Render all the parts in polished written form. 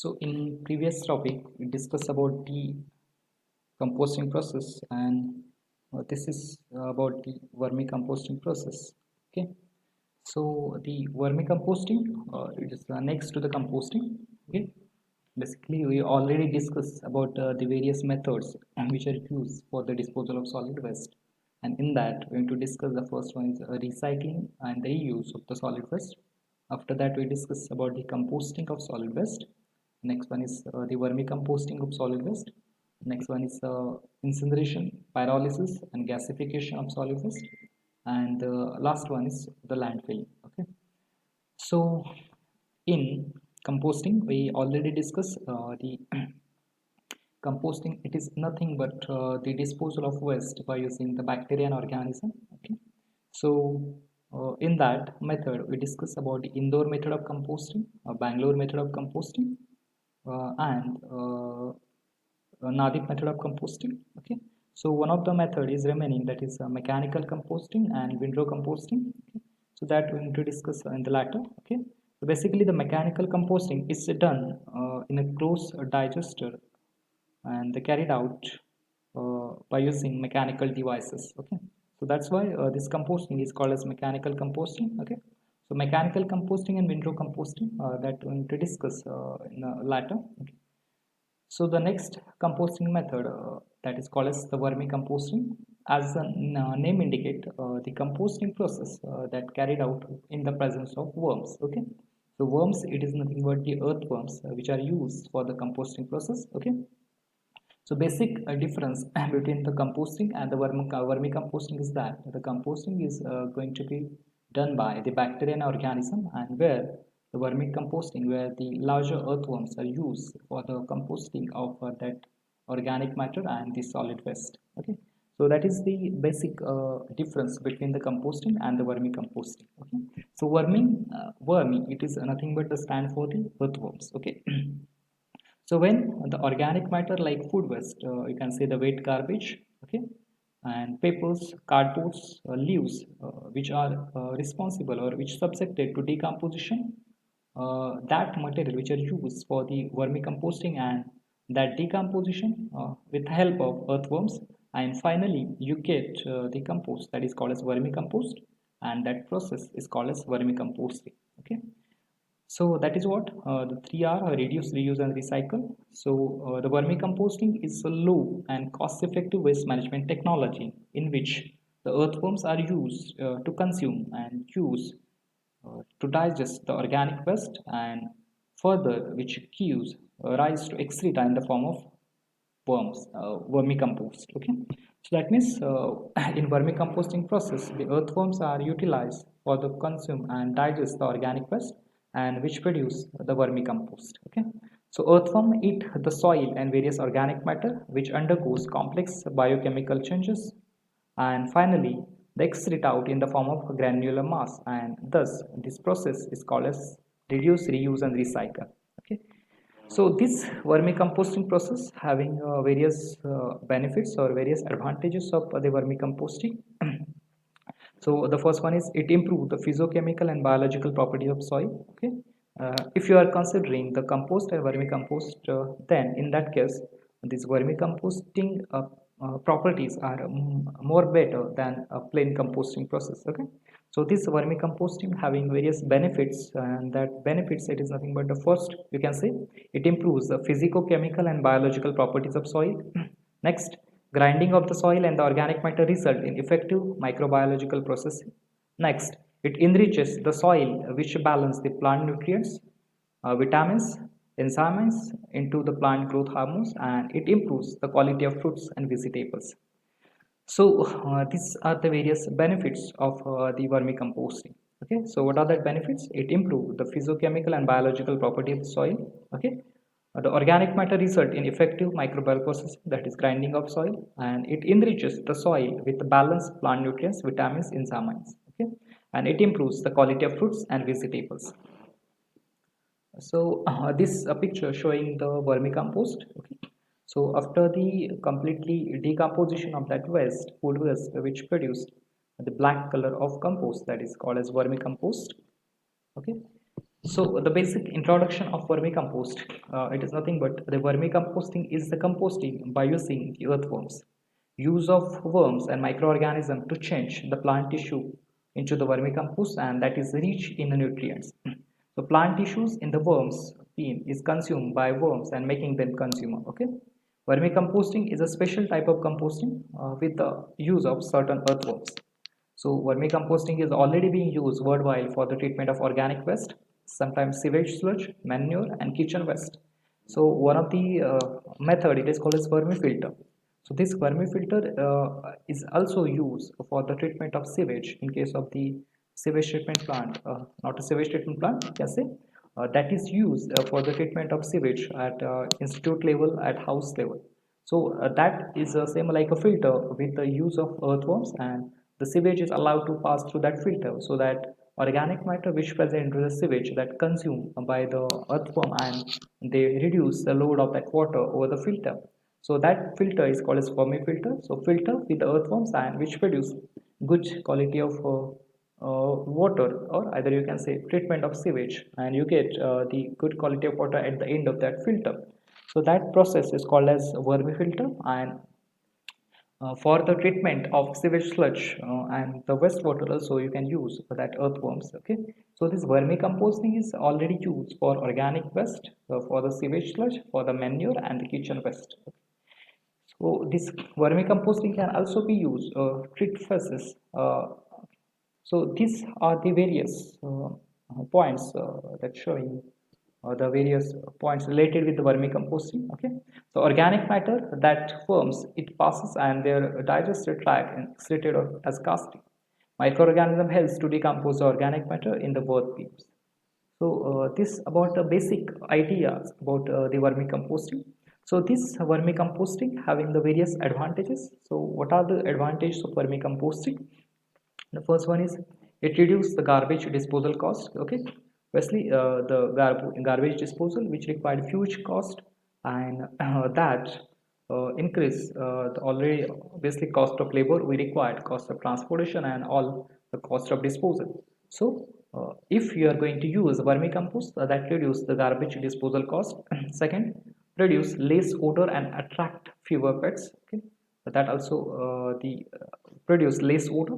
So in previous topic, we discussed about the composting process, and this is about the vermicomposting process. Okay, so the vermicomposting it is next to the composting. Okay, basically we already discussed about the various methods which are used for the disposal of solid waste, and in that we're going to discuss the first one is recycling and the reuse of the solid waste. After that, we discuss about the composting of solid waste. Next one is the vermicomposting of solid waste. Next one is incineration, pyrolysis, and gasification of solid waste. And the last one is the landfill. Okay. So in composting, we already discussed the composting. It is nothing but the disposal of waste by using the bacteria and organism. Okay. So in that method, we discuss about the Indore method of composting, Bangalore method of composting, and Nadik method of composting. Okay. So one of the method is remaining, that is mechanical composting and windrow composting. Okay. So that we need to discuss in the latter. Okay. So basically, the mechanical composting is done in a closed digester, and they carried out by using mechanical devices. Okay, so that's why this composting is called as mechanical composting. Okay, so mechanical composting and windrow composting that we need to discuss in the latter. Okay. So the next composting method that is called as the vermicomposting. As the name indicate, the composting process that carried out in the presence of worms. Okay, so worms, it is nothing but the earthworms which are used for the composting process. Okay, so basic difference between the composting and the vermicomposting is that the composting is going to be done by the bacteria and organism, and where the vermicomposting, where the larger earthworms are used for the composting of that organic matter and the solid waste. Okay, so that is the basic difference between the composting and the vermicomposting. Okay, so vermi, it is nothing but the stand for the earthworms. Okay. So when the organic matter like food waste, you can say the wet garbage, okay, and papers, cardboards, leaves, which are responsible or which subjected to decomposition, that material which are used for the vermicomposting and that decomposition with the help of earthworms, and finally you get the compost that is called as vermicompost, and that process is called as vermicomposting. Okay. So that is what the 3R, reduce, reuse, and recycle. So the vermicomposting is a low and cost-effective waste management technology in which the earthworms are used to consume and use to digest the organic waste, and further which gives rise to excreta in the form of worms, vermicompost. Okay, so that means in vermicomposting process, the earthworms are utilized for the consume and digest the organic waste, and which produce the vermicompost. Okay, so earthworm eat the soil and various organic matter which undergoes complex biochemical changes, and finally the excrete out in the form of granular mass, and thus this process is called as reduce, reuse, and recycle. Okay, so this vermicomposting process having various benefits or various advantages of the vermicomposting. So the first one is it improves the physiochemical and biological properties of soil. Okay, if you are considering the compost and vermicompost, then in that case, these vermicomposting properties are more better than a plain composting process. Okay, so this vermicomposting having various benefits, and that benefits, it is nothing but the first, you can say it improves the physico-chemical and biological properties of soil. Next, grinding of the soil and the organic matter result in effective microbiological processing. Next, it enriches the soil which balance the plant nutrients, vitamins, enzymes into the plant growth hormones, and it improves the quality of fruits and vegetables. So these are the various benefits of the vermicomposting. Okay, so what are the benefits? It improves the physiochemical and biological property of the soil. Okay, the organic matter result in effective microbial processing, that is grinding of soil, and it enriches the soil with balanced plant nutrients, vitamins, enzymes. Okay, and it improves the quality of fruits and vegetables. So this picture showing the vermicompost. Okay, so after the completely decomposition of that waste, food waste, which produced the black color of compost, that is called as vermicompost. Okay, So the basic introduction of vermicompost, it is nothing but the vermicomposting is the composting by using the earthworms. Use of worms and microorganisms to change the plant tissue into the vermicompost, and that is rich in the nutrients. So plant tissues in the worms peen is consumed by worms and making them consumer. Okay. Vermicomposting is a special type of composting with the use of certain earthworms. So vermicomposting is already being used worldwide for the treatment of organic waste, sometimes sewage sludge, manure, and kitchen waste. So one of the method it is called as vermifilter. So this vermifilter is also used for the treatment of sewage in case of the sewage treatment plant, not a sewage treatment plant, you can say, that is used for the treatment of sewage at institute level, at house level. So that is same like a filter with the use of earthworms, and the sewage is allowed to pass through that filter so that organic matter which present into the sewage that consumed by the earthworm, and they reduce the load of that water over the filter. So that filter is called as filter. So filter with the earthworms and which produce good quality of water, or either you can say treatment of sewage, and you get the good quality of water at the end of that filter. So that process is called as vermifilter, and for the treatment of sewage sludge and the wastewater also you can use for that earthworms. Okay, so this vermicomposting is already used for organic waste, for the sewage sludge, for the manure and the kitchen waste. Okay. So this vermicomposting can also be used treat feces. So these are the various points that showing the various points related with the vermicomposting. Okay, so organic matter that forms it passes and their digestive tract is treated as casting. Microorganism helps to decompose the organic matter in the birth beams. So this about the basic ideas about the vermicomposting. So this vermicomposting having the various advantages. So what are the advantages of vermicomposting? The first one is it reduces the garbage disposal cost. Okay, firstly the garbage disposal which required huge cost, and that increase the already basically cost of labor we required, cost of transportation, and all the cost of disposal. So if you are going to use vermicompost, that reduce the garbage disposal cost. Second, produce less odor and attract fewer pets. Okay, that also the produce less odor,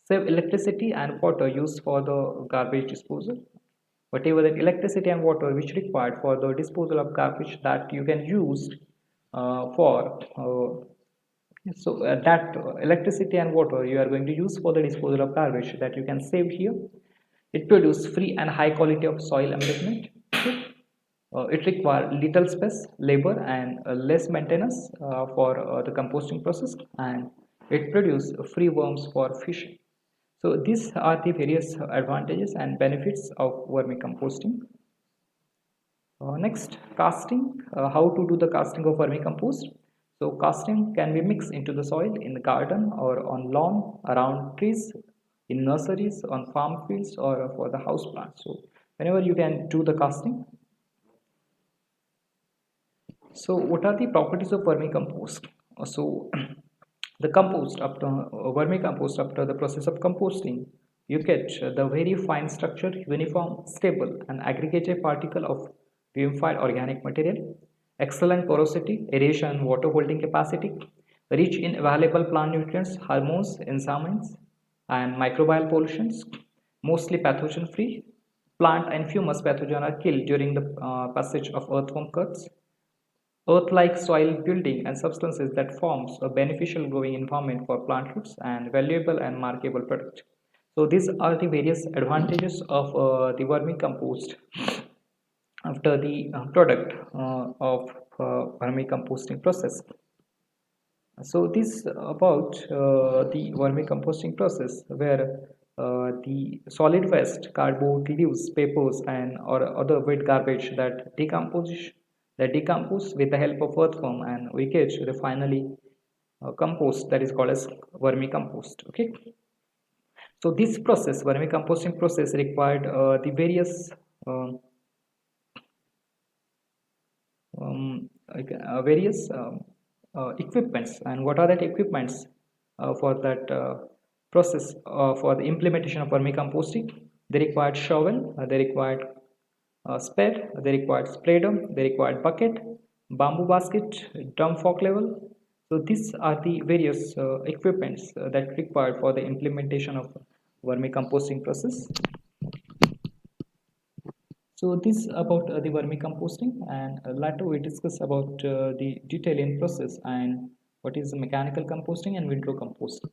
save electricity and water used for the garbage disposal. Whatever the electricity and water which required for the disposal of garbage, that you can use for that electricity and water you are going to use for the disposal of garbage, that you can save here. It produces free and high quality of soil management. It requires little space, labor, and less maintenance for the composting process, and it produces free worms for fishing. So these are the various advantages and benefits of vermicomposting. Next, casting. How to do the casting of vermicompost? So casting can be mixed into the soil in the garden or on lawn, around trees, in nurseries, on farm fields, or for the house plants. So whenever you can do the casting. So what are the properties of vermicompost? So the compost after vermicompost, after the process of composting, you get the very fine structure, uniform, stable, and aggregated particle of unified organic material, excellent porosity, aeration, water holding capacity, rich in valuable plant nutrients, hormones, enzymes, and microbial pollutions, mostly pathogen free. Plant and humus pathogen are killed during the passage of earthworm cuts. Earth-like soil building and substances that forms a beneficial growing environment for plant roots and valuable and marketable product. So these are the various advantages of the vermicompost after the product of vermicomposting process. So this about the vermicomposting process, where the solid waste, cardboard, leaves, papers, and or other wet garbage that decompose with the help of earthworm, and we get the finally compost that is called as vermicompost. Okay. So this process, vermicomposting process, required the various various equipments. And what are that equipments for that process for the implementation of vermicomposting? They required shovel, they required spade, they required spreader, they required bucket, bamboo basket, drum fork level. So these are the various equipments that required for the implementation of vermicomposting process. So this about the vermicomposting, and later we discuss about the detailing process and what is mechanical composting and windrow composting.